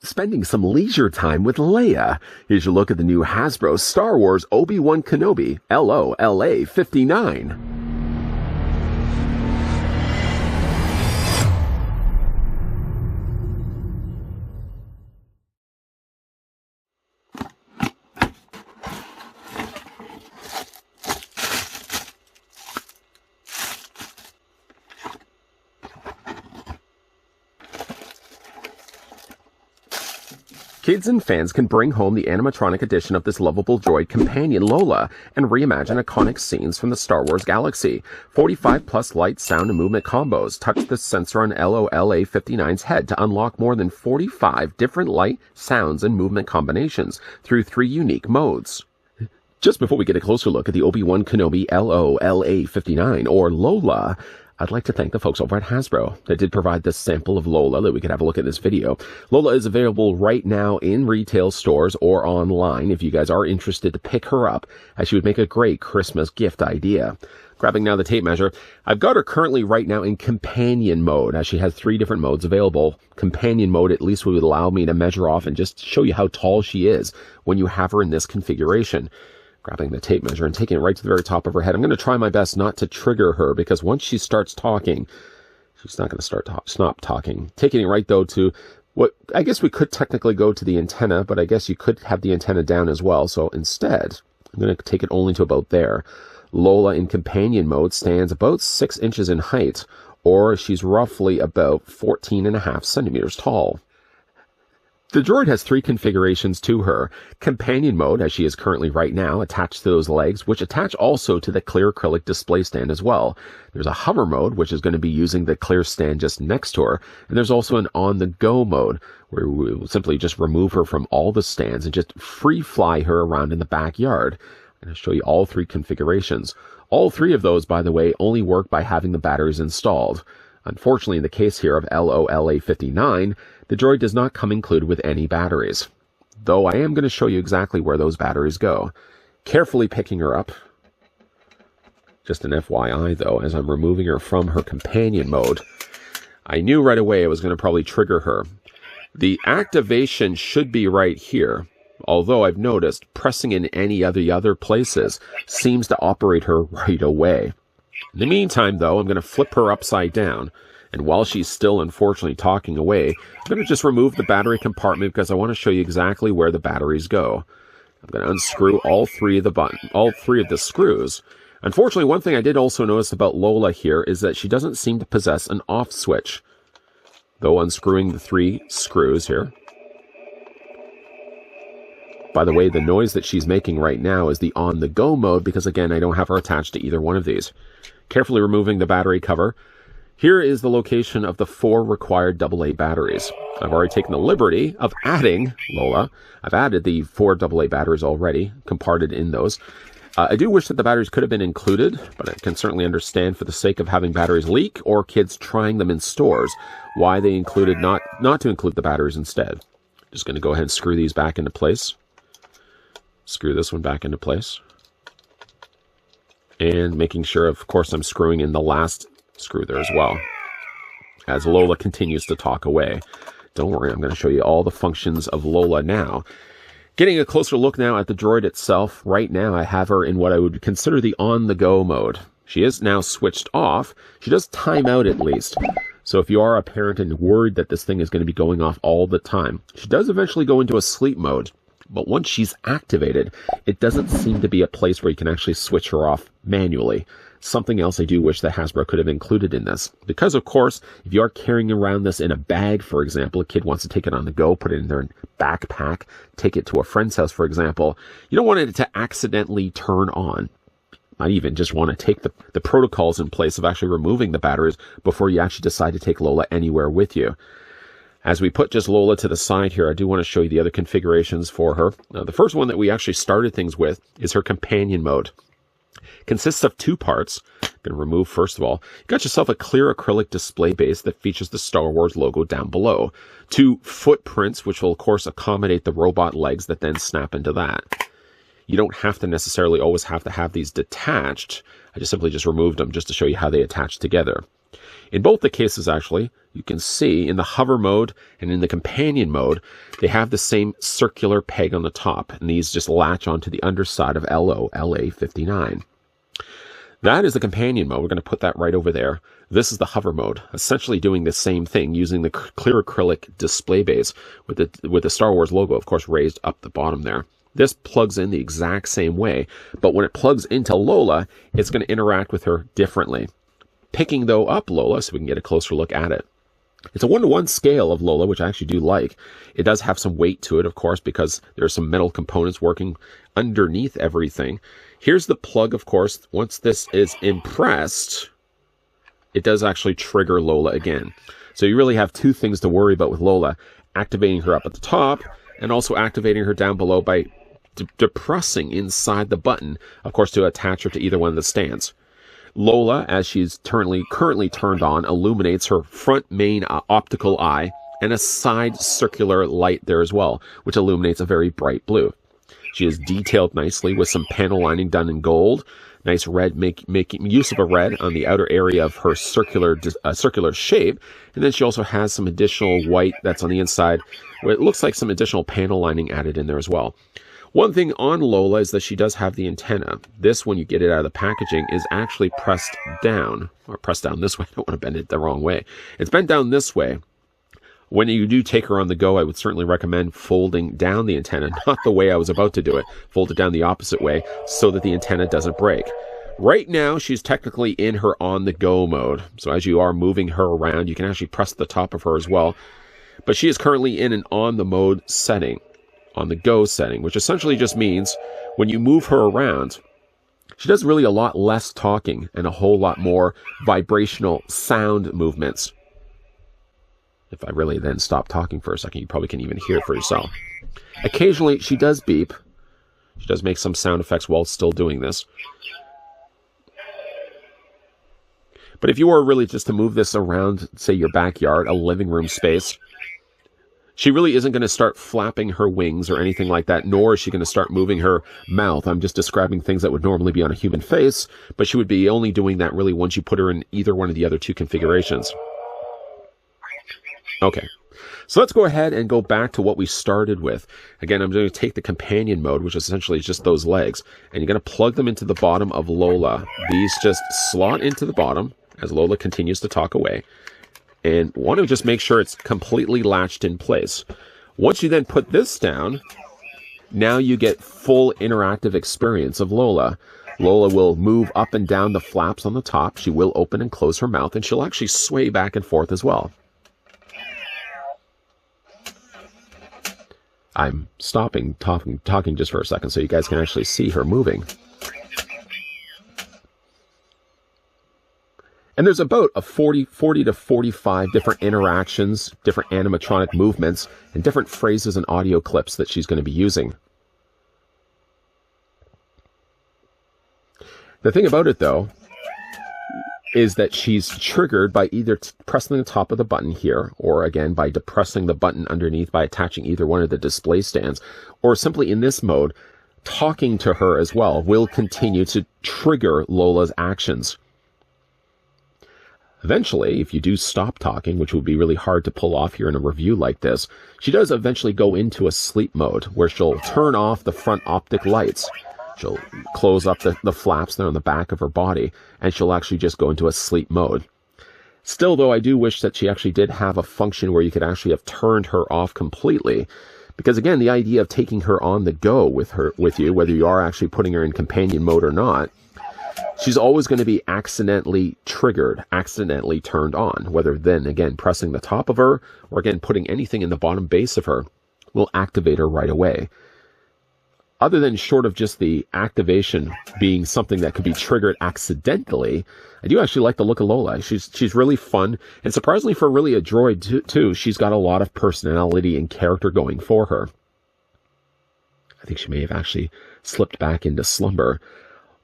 spending some leisure time with Leia. Here's your look at the new Hasbro Star Wars Obi-Wan Kenobi L0-LA59. Kids and fans can bring home the animatronic edition of this lovable droid companion Lola and reimagine iconic scenes from the Star Wars galaxy. 45 plus light, sound, and movement combos. Touch the sensor on L0-LA59's head to unlock more than 45 different light, sounds, and movement combinations through 3 unique modes. Just before we get a closer look at the Obi-Wan Kenobi L0-LA59, or Lola, I'd like to thank the folks over at Hasbro that did provide this sample of Lola that we could have a look at in this video. Lola is available right now in retail stores or online if you guys are interested to pick her up, as she would make a great Christmas gift idea. Grabbing now the tape measure, I've got her currently right now in companion mode, as she has 3 different modes available. Companion mode at least would allow me to measure off and just show you how tall she is when you have her in this configuration. Grabbing the tape measure and taking it right to the very top of her head. I'm going to try my best not to trigger her, because once she starts talking, she's not going to stop talking. Taking it right, though, to what I guess we could technically go to the antenna, but I guess you could have the antenna down as well. So instead, I'm going to take it only to about there. Lola in companion mode stands about 6 inches in height, or she's roughly about 14.5 centimeters tall. The droid has 3 configurations to her. Companion mode, as she is currently right now, attached to those legs, which attach also to the clear acrylic display stand as well. There's a hover mode, which is going to be using the clear stand just next to her. And there's also an on-the-go mode, where we will simply just remove her from all the stands and just free fly her around in the backyard. I'm going to show you all 3 configurations. All 3 of those, by the way, only work by having the batteries installed. Unfortunately, in the case here of L0-LA59, the droid does not come included with any batteries, though I am going to show you exactly where those batteries go. Carefully picking her up. Just an FYI, though, as I'm removing her from her companion mode, I knew right away I was going to probably trigger her. The activation should be right here, although I've noticed pressing in any of the other places seems to operate her right away. In the meantime, though, I'm going to flip her upside down. And while she's still, unfortunately, talking away, I'm going to just remove the battery compartment because I want to show you exactly where the batteries go. I'm going to unscrew all 3 of the screws. Unfortunately, one thing I did also notice about Lola here is that she doesn't seem to possess an off switch. Though unscrewing the 3 screws here. By the way, the noise that she's making right now is the on-the-go mode because, again, I don't have her attached to either one of these. Carefully removing the battery cover. Here is the location of the 4 required AA batteries. I've already taken the liberty of adding Lola. I've added the 4 AA batteries already, comparted in those. I do wish that the batteries could have been included, but I can certainly understand for the sake of having batteries leak or kids trying them in stores, why they included not to include the batteries instead. Just going to go ahead and screw these back into place. Screw this one back into place. And making sure, of course, I'm screwing in the last screw there as well, as Lola continues to talk away. Don't worry, I'm going to show you all the functions of Lola now. Getting a closer look now at the droid itself. Right now I have her in what I would consider the on-the-go mode. She is now switched off. She does time out at least. So if you are a parent and worried that this thing is going to be going off all the time, she does eventually go into a sleep mode. But once she's activated, it doesn't seem to be a place where you can actually switch her off manually. Something else I do wish that Hasbro could have included in this. Because, of course, if you are carrying around this in a bag, for example, a kid wants to take it on the go, put it in their backpack, take it to a friend's house, for example, you don't want it to accidentally turn on. Not even just want to take the protocols in place of actually removing the batteries before you actually decide to take Lola anywhere with you. As we put just Lola to the side here, I do want to show you the other configurations for her. The first one that we actually started things with is her companion mode. Consists of 2 parts. I'm going to remove first of all. You got yourself a clear acrylic display base that features the Star Wars logo down below. 2 footprints, which will of course accommodate the robot legs that then snap into that. You don't have to necessarily always have to have these detached. I just simply removed them just to show you how they attach together. In both the cases, actually, you can see in the hover mode and in the companion mode, they have the same circular peg on the top, and these just latch onto the underside of L0-LA59. That is the companion mode. We're going to put that right over there. This is the hover mode, essentially doing the same thing using the clear acrylic display base with the Star Wars logo, of course, raised up the bottom there. This plugs in the exact same way, but when it plugs into Lola, it's going to interact with her differently. Picking, though, up Lola so we can get a closer look at it. It's a 1-to-1 scale of Lola, which I actually do like. It does have some weight to it, of course, because there are some metal components working underneath everything. Here's the plug, of course. Once this is impressed, it does actually trigger Lola again. So you really have two things to worry about with Lola: activating her up at the top and also activating her down below by depressing inside the button, of course, to attach her to either one of the stands. Lola, as she's currently turned on, illuminates her front main optical eye and a side circular light there as well, which illuminates a very bright blue. She is detailed nicely with some panel lining done in gold. Nice red, making use of a red on the outer area of her circular shape. And then she also has some additional white that's on the inside, where it looks like some additional panel lining added in there as well. One thing on Lola is that she does have the antenna. This, when you get it out of the packaging, is actually pressed down, or pressed down this way. I don't want to bend it the wrong way. It's bent down this way. When you do take her on the go, I would certainly recommend folding down the antenna, not the way I was about to do it. Fold it down the opposite way so that the antenna doesn't break. Right now, she's technically in her on-the-go mode. So as you are moving her around, you can actually press the top of her as well. But she is currently in an on-the-mode setting. On the go setting, which essentially just means when you move her around, she does really a lot less talking and a whole lot more vibrational sound movements. If I really then stop talking for a second, you probably can even hear it for yourself. Occasionally, she does beep. She does make some sound effects while still doing this. But if you were really just to move this around, say, your backyard, a living room space, she really isn't going to start flapping her wings or anything like that, nor is she going to start moving her mouth. I'm just describing things that would normally be on a human face, but she would be only doing that really once you put her in either one of the other two configurations. Okay, so let's go ahead and go back to what we started with. Again, I'm going to take the companion mode, which essentially is just those legs, and you're going to plug them into the bottom of Lola. These just slot into the bottom as Lola continues to talk away. And want to just make sure it's completely latched in place. Once you then put this down, now you get full interactive experience of Lola. Lola will move up and down the flaps on the top. She will open and close her mouth, and she'll actually sway back and forth as well. I'm stopping talking just for a second so you guys can actually see her moving. And there's about a 40 to 45 different interactions, different animatronic movements, and different phrases and audio clips that she's going to be using. The thing about it, though, is that she's triggered by either pressing the top of the button here, or again, by depressing the button underneath by attaching either one of the display stands, or simply in this mode, talking to her as well will continue to trigger Lola's actions. Eventually, if you do stop talking, which would be really hard to pull off here in a review like this, she does eventually go into a sleep mode where she'll turn off the front optic lights. She'll close up the flaps there on the back of her body, and she'll actually just go into a sleep mode. Still, though, I do wish that she actually did have a function where you could actually have turned her off completely. Because again, the idea of taking her on the go with you, whether you are actually putting her in companion mode or not, she's always going to be accidentally triggered, accidentally turned on, whether then, again, pressing the top of her or, again, putting anything in the bottom base of her will activate her right away. Other than short of just the activation being something that could be triggered accidentally, I do actually like the look of Lola. She's really fun, and surprisingly for really a droid too, she's got a lot of personality and character going for her. I think she may have actually slipped back into slumber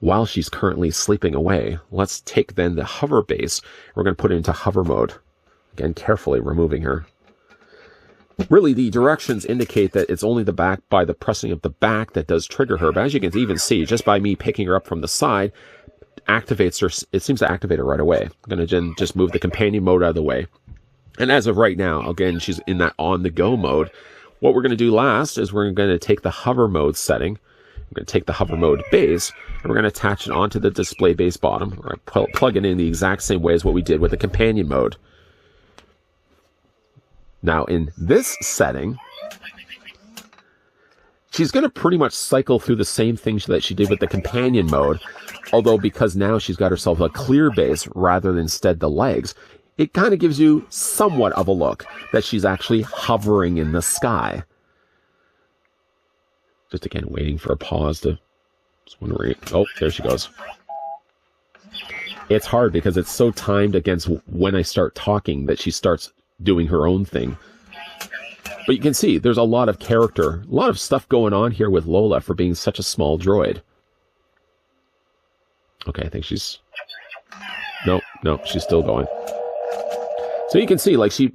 while she's currently sleeping away. Let's take then the hover base. We're going to put it into hover mode. Again, carefully removing her. Really, the directions indicate that it's only the back by the pressing of the back that does trigger her. But as you can even see, just by me picking her up from the side, activates her. It seems to activate her right away. I'm going to just move the companion mode out of the way. And as of right now, again, she's in that on-the-go mode. What we're going to do last is we're going to take the hover mode setting. We're going to take the hover mode base, and we're going to attach it onto the display base bottom. We're going to plug it in the exact same way as what we did with the companion mode. Now, in this setting, she's going to pretty much cycle through the same things that she did with the companion mode, although because now she's got herself a clear base rather than instead the legs, it kind of gives you somewhat of a look that she's actually hovering in the sky. Just again, waiting for a pause to... Just wondering... Oh, there she goes. It's hard because it's so timed against when I start talking that she starts doing her own thing. But you can see there's a lot of character, a lot of stuff going on here with Lola for being such a small droid. Okay, I think she's... No, she's still going. So you can see, like, she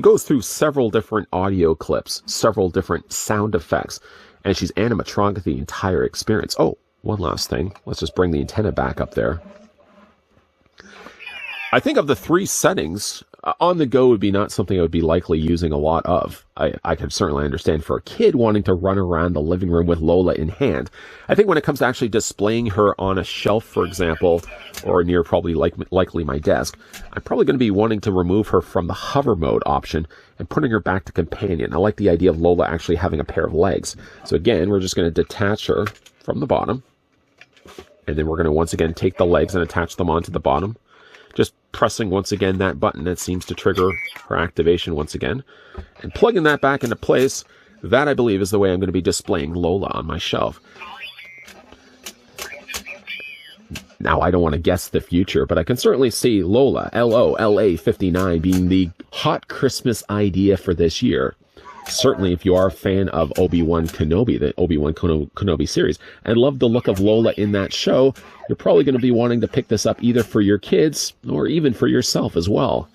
goes through several different audio clips, several different sound effects, and she's animatronic the entire experience. Oh, one last thing. Let's just bring the antenna back up there. I think of the three settings, on the go would be not something I would be likely using a lot of. I can certainly understand for a kid wanting to run around the living room with Lola in hand. I think when it comes to actually displaying her on a shelf, for example, or near probably likely my desk, I'm probably going to be wanting to remove her from the hover mode option and putting her back to companion. I like the idea of Lola actually having a pair of legs. So again, we're just going to detach her from the bottom. And then we're going to once again take the legs and attach them onto the bottom. Just pressing once again that button that seems to trigger her activation once again. And plugging that back into place, that I believe is the way I'm going to be displaying Lola on my shelf. Now, I don't want to guess the future, but I can certainly see Lola, L0-LA59, being the hot Christmas idea for this year. Certainly, if you are a fan of Obi-Wan Kenobi, the Obi-Wan Kenobi series, and love the look of Lola in that show, you're probably going to be wanting to pick this up either for your kids or even for yourself as well.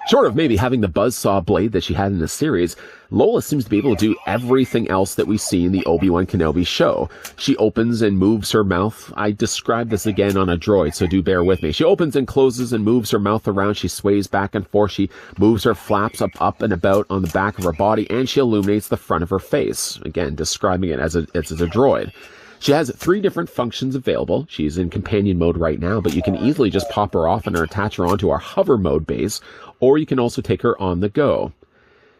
Short of maybe having the buzzsaw blade that she had in the series, Lola seems to be able to do everything else that we see in the Obi-Wan Kenobi show. She opens and moves her mouth. I described this again on a droid, so do bear with me. She opens and closes and moves her mouth around. She sways back and forth. She moves her flaps up and about on the back of her body, and she illuminates the front of her face. Again, describing it as a droid. She has 3 different functions available. She's in companion mode right now, but you can easily just pop her off and attach her onto our hover mode base, or you can also take her on the go.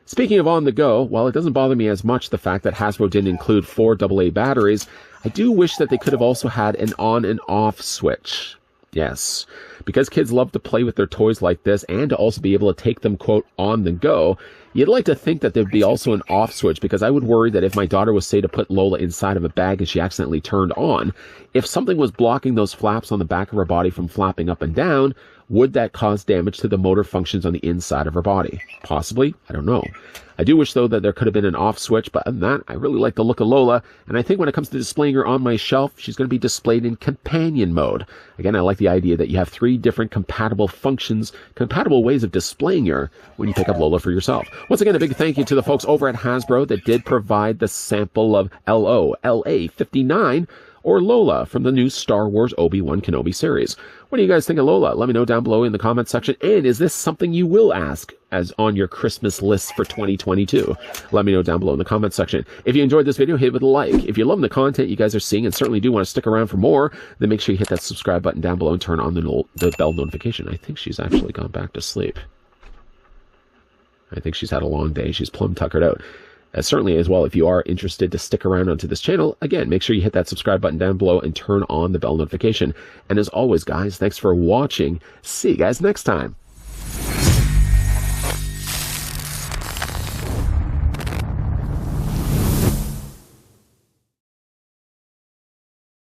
Speaking of on the go, while it doesn't bother me as much the fact that Hasbro didn't include 4 AA batteries, I do wish that they could have also had an on and off switch. Yes, because kids love to play with their toys like this and to also be able to take them, quote, on the go, you'd like to think that there'd be also an off switch, because I would worry that if my daughter was, say, to put Lola inside of a bag and she accidentally turned on, if something was blocking those flaps on the back of her body from flapping up and down, would that cause damage to the motor functions on the inside of her body? Possibly. I don't know. I do wish, though, that there could have been an off switch, but other than that, I really like the look of Lola, and I think when it comes to displaying her on my shelf, she's going to be displayed in companion mode. Again, I like the idea that you have 3 different compatible functions, compatible ways of displaying her when you pick up Lola for yourself. Once again, a big thank you to the folks over at Hasbro that did provide the sample of L0-LA59, or Lola from the new Star Wars Obi-Wan Kenobi series. What do you guys think of Lola? Let me know down below in the comment section. And is this something you will ask as on your Christmas list for 2022? Let me know down below in the comment section. If you enjoyed this video, hit it with a like. If you love the content you guys are seeing and certainly do want to stick around for more, then make sure you hit that subscribe button down below and turn on the bell notification. I think she's actually gone back to sleep. I think she's had a long day. She's plumb tuckered out. Certainly as well, if you are interested to stick around onto this channel, again, make sure you hit that subscribe button down below and turn on the bell notification. And as always, guys, thanks for watching. See you guys next time.